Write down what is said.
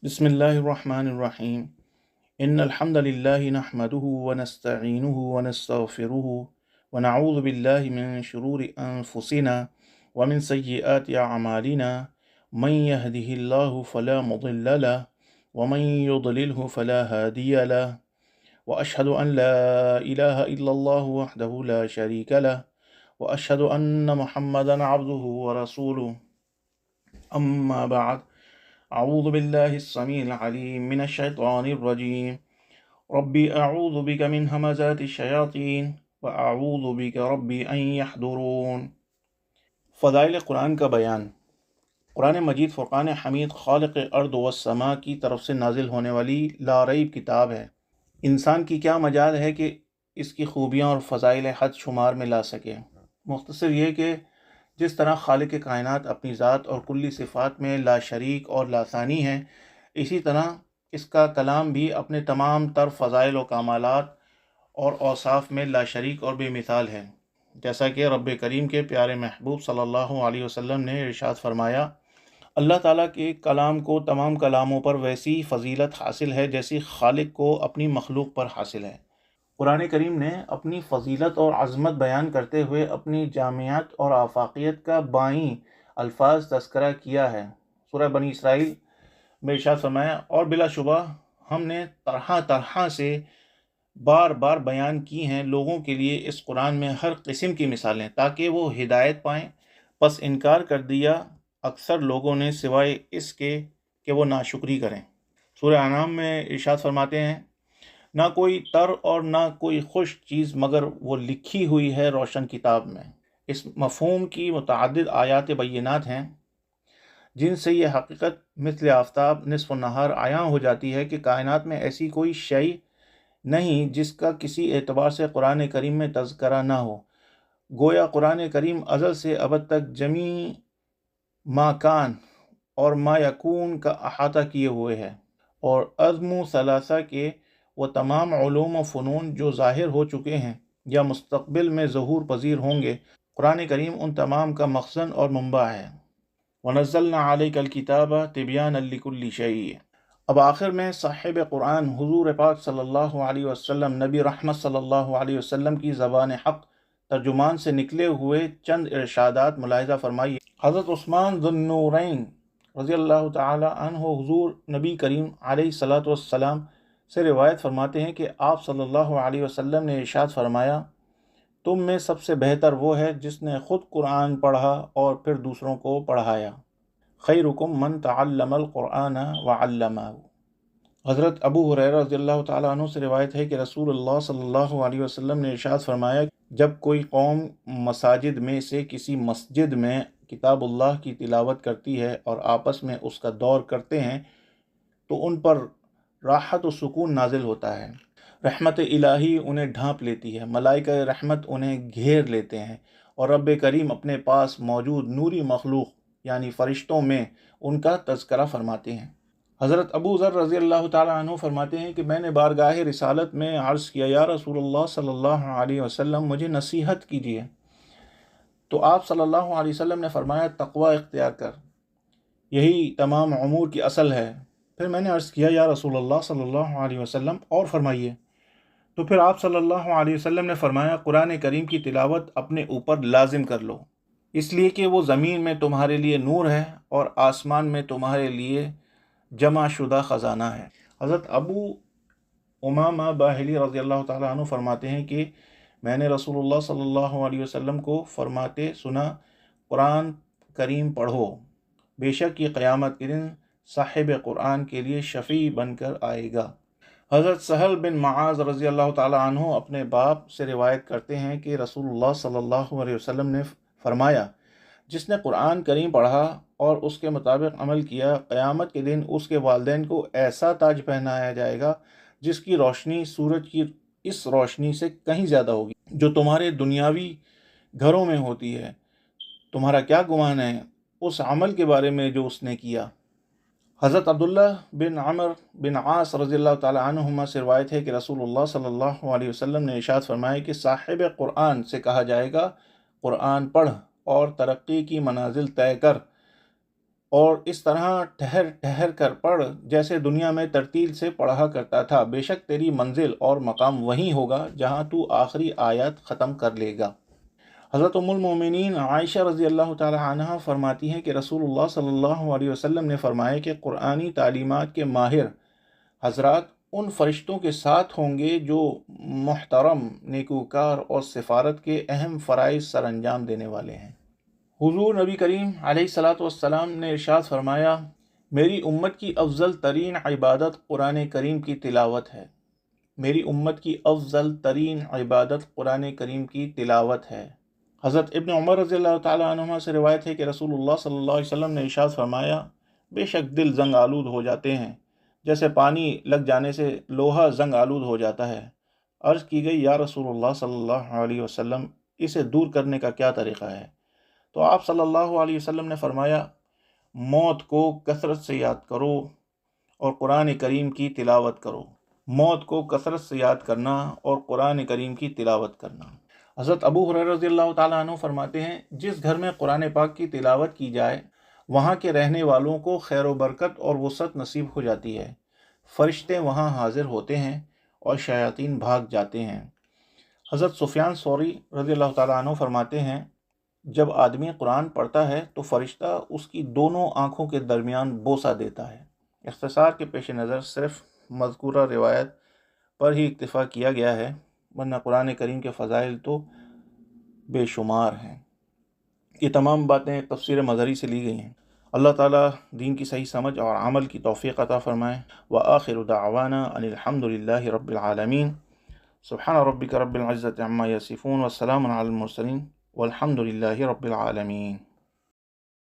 بسم الله الرحمن الرحيم إن الحمد لله نحمده ونستعينه ونستغفره ونعوذ بالله من شرور أنفسنا ومن سيئات أعمالنا من يهده الله فلا مضل له ومن يضلله فلا هادي له وأشهد أن لا إله إلا الله وحده لا شريك له وأشهد أن محمدا عبده ورسوله أما بعد أعوذ بالله السميع العليم من الشيطان الرجيم ربي أعوذ بك من همزات الشياطين وأعوذ بك ربي أن يحضرون۔ فضائل قرآن کا بیان۔ قرآن مجید فرقان حمید خالق ارض و السماء کی طرف سے نازل ہونے والی لا ریب کتاب ہے۔ انسان کی کیا مجال ہے کہ اس کی خوبیاں اور فضائل حد شمار میں لا سکے۔ مختصر یہ کہ جس طرح خالق کائنات اپنی ذات اور کلی صفات میں لا شریک اور لا ثانی ہے، اسی طرح اس کا کلام بھی اپنے تمام تر فضائل و کمالات اور اوصاف میں لا شریک اور بے مثال ہے۔ جیسا کہ رب کریم کے پیارے محبوب صلی اللہ علیہ وسلم نے ارشاد فرمایا، اللہ تعالیٰ کے کلام کو تمام کلاموں پر ویسی فضیلت حاصل ہے جیسی خالق کو اپنی مخلوق پر حاصل ہے۔ قرآن کریم نے اپنی فضیلت اور عظمت بیان کرتے ہوئے اپنی جامعیت اور آفاقیت کا بائیں الفاظ تذکرہ کیا ہے۔ سورہ بنی اسرائیل میں ارشاد فرمایا، اور بلا شبہ ہم نے طرح طرح سے بار بار بیان کی ہیں لوگوں کے لیے اس قرآن میں ہر قسم کی مثالیں تاکہ وہ ہدایت پائیں، پس انکار کر دیا اکثر لوگوں نے سوائے اس کے کہ وہ ناشکری کریں۔ سورہ انعام میں ارشاد فرماتے ہیں، نہ کوئی تر اور نہ کوئی خشک چیز مگر وہ لکھی ہوئی ہے روشن کتاب میں۔ اس مفہوم کی متعدد آیات بینات ہیں جن سے یہ حقیقت مثل آفتاب نصف النہار عیاں ہو جاتی ہے کہ کائنات میں ایسی کوئی شے نہیں جس کا کسی اعتبار سے قرآن کریم میں تذکرہ نہ ہو۔ گویا قرآن کریم ازل سے ابد تک جمیع ما کان اور ما یکون کا احاطہ کیے ہوئے ہے، اور عزم و ثلاثہ کے وہ تمام علوم و فنون جو ظاہر ہو چکے ہیں یا مستقبل میں ظہور پذیر ہوں گے، قرآن کریم ان تمام کا مخزن اور منبع ہے۔ وَنَزَّلْنَا عَلَيْكَ الْكِتَابَ تِبْيَانًا لِكُلِّ شَيْءٍ۔ اب آخر میں صاحب قرآن حضور پاک صلی اللہ علیہ وسلم، نبی رحمت صلی اللہ علیہ وسلم کی زبان حق ترجمان سے نکلے ہوئے چند ارشادات ملاحظہ فرمائیے۔ حضرت عثمان ذو النورین رضی اللہ تعالی عنہ حضور نبی کریم علیہ الصلاۃ والسلام سے روایت فرماتے ہیں کہ آپ صلی اللہ علیہ وسلم نے ارشاد فرمایا، تم میں سب سے بہتر وہ ہے جس نے خود قرآن پڑھا اور پھر دوسروں کو پڑھایا۔ خیرکم من تعلم القرآن وعلمہ۔ حضرت ابو ہریرہ رضی اللہ تعالیٰ عنہ سے روایت ہے کہ رسول اللہ صلی اللہ علیہ وسلم نے ارشاد فرمایا، جب کوئی قوم مساجد میں سے کسی مسجد میں کتاب اللہ کی تلاوت کرتی ہے اور آپس میں اس کا دور کرتے ہیں تو ان پر راحت و سکون نازل ہوتا ہے، رحمت الہی انہیں ڈھانپ لیتی ہے، ملائکہ رحمت انہیں گھیر لیتے ہیں، اور رب کریم اپنے پاس موجود نوری مخلوق یعنی فرشتوں میں ان کا تذکرہ فرماتے ہیں۔ حضرت ابو ذر رضی اللہ تعالیٰ عنہ فرماتے ہیں کہ میں نے بارگاہ رسالت میں عرض کیا، یا رسول اللہ صلی اللہ علیہ وسلم مجھے نصیحت کیجیے، تو آپ صلی اللہ علیہ وسلم نے فرمایا، تقوی اختیار کر، یہی تمام امور کی اصل ہے۔ پھر میں نے عرض کیا، یا رسول اللہ صلی اللہ علیہ وسلم اور فرمائیے، تو پھر آپ صلی اللہ علیہ وسلم نے فرمایا، قرآن کریم کی تلاوت اپنے اوپر لازم کر لو، اس لیے کہ وہ زمین میں تمہارے لیے نور ہے اور آسمان میں تمہارے لیے جمع شدہ خزانہ ہے۔ حضرت ابو امامہ باہلی رضی اللہ تعالیٰ عنہ فرماتے ہیں کہ میں نے رسول اللہ صلی اللہ علیہ وسلم کو فرماتے سنا، قرآن کریم پڑھو، بے شک یہ قیامت کے دن صاحب قرآن کے لیے شفیع بن کر آئے گا۔ حضرت سہل بن معاذ رضی اللہ تعالیٰ عنہ اپنے باپ سے روایت کرتے ہیں کہ رسول اللہ صلی اللہ علیہ وسلم نے فرمایا، جس نے قرآن کریم پڑھا اور اس کے مطابق عمل کیا، قیامت کے دن اس کے والدین کو ایسا تاج پہنایا جائے گا جس کی روشنی سورج کی اس روشنی سے کہیں زیادہ ہوگی جو تمہارے دنیاوی گھروں میں ہوتی ہے۔ تمہارا کیا گمان ہے اس عمل کے بارے میں جو اس نے کیا؟ حضرت عبداللہ بن عمر بن عاص رضی اللہ تعالی عنہما سے روایت ہے کہ رسول اللہ صلی اللہ علیہ وسلم نے ارشاد فرمایا کہ صاحب قرآن سے کہا جائے گا، قرآن پڑھ اور ترقی کی منازل طے کر، اور اس طرح ٹھہر ٹھہر کر پڑھ جیسے دنیا میں ترتیل سے پڑھا کرتا تھا، بے شک تیری منزل اور مقام وہیں ہوگا جہاں تو آخری آیات ختم کر لے گا۔ حضرت ام المومنین عائشہ رضی اللہ تعالی عنہ فرماتی ہیں کہ رسول اللہ صلی اللہ علیہ وسلم نے فرمایا کہ قرآنی تعلیمات کے ماہر حضرات ان فرشتوں کے ساتھ ہوں گے جو محترم، نیکوکار اور سفارت کے اہم فرائض سر انجام دینے والے ہیں۔ حضور نبی کریم علیہ الصلاۃ والسلام نے ارشاد فرمایا، میری امت کی افضل ترین عبادت قرآن کریم کی تلاوت ہے۔ میری امت کی افضل ترین عبادت قرآن کریم کی تلاوت ہے۔ حضرت ابن عمر رضی اللہ تعالیٰ عنہما سے روایت ہے کہ رسول اللہ صلی اللہ علیہ وسلم نے ارشاد فرمایا، بے شک دل زنگ آلود ہو جاتے ہیں جیسے پانی لگ جانے سے لوہا زنگ آلود ہو جاتا ہے۔ عرض کی گئی، یا رسول اللہ صلی اللہ علیہ وسلم، اسے دور کرنے کا کیا طریقہ ہے؟ تو آپ صلی اللہ علیہ وسلم نے فرمایا، موت کو کثرت سے یاد کرو اور قرآن کریم کی تلاوت کرو۔ موت کو کثرت سے یاد کرنا اور قرآن کریم کی تلاوت کرنا۔ حضرت ابو ہریرہ رضی اللہ تعالیٰ عنہ فرماتے ہیں، جس گھر میں قرآن پاک کی تلاوت کی جائے وہاں کے رہنے والوں کو خیر و برکت اور وسعت نصیب ہو جاتی ہے، فرشتے وہاں حاضر ہوتے ہیں اور شیاطین بھاگ جاتے ہیں۔ حضرت سفیان ثوری رضی اللہ تعالیٰ عنہ فرماتے ہیں، جب آدمی قرآن پڑھتا ہے تو فرشتہ اس کی دونوں آنکھوں کے درمیان بوسہ دیتا ہے۔ اختصار کے پیش نظر صرف مذکورہ روایت پر ہی اکتفا کیا گیا ہے، ورنہ قرآن کریم کے فضائل تو بے شمار ہیں۔ یہ تمام باتیں تفسیر مظہری سے لی گئی ہیں۔ اللہ تعالیٰ دین کی صحیح سمجھ اور عمل کی توفیق عطا فرمائے۔ وآخر دعوانا ان الحمد للہ رب العالمین۔ سبحان ربک رب العزة عما یصفون والسلام علی المرسلین والحمد للہ رب العالمین۔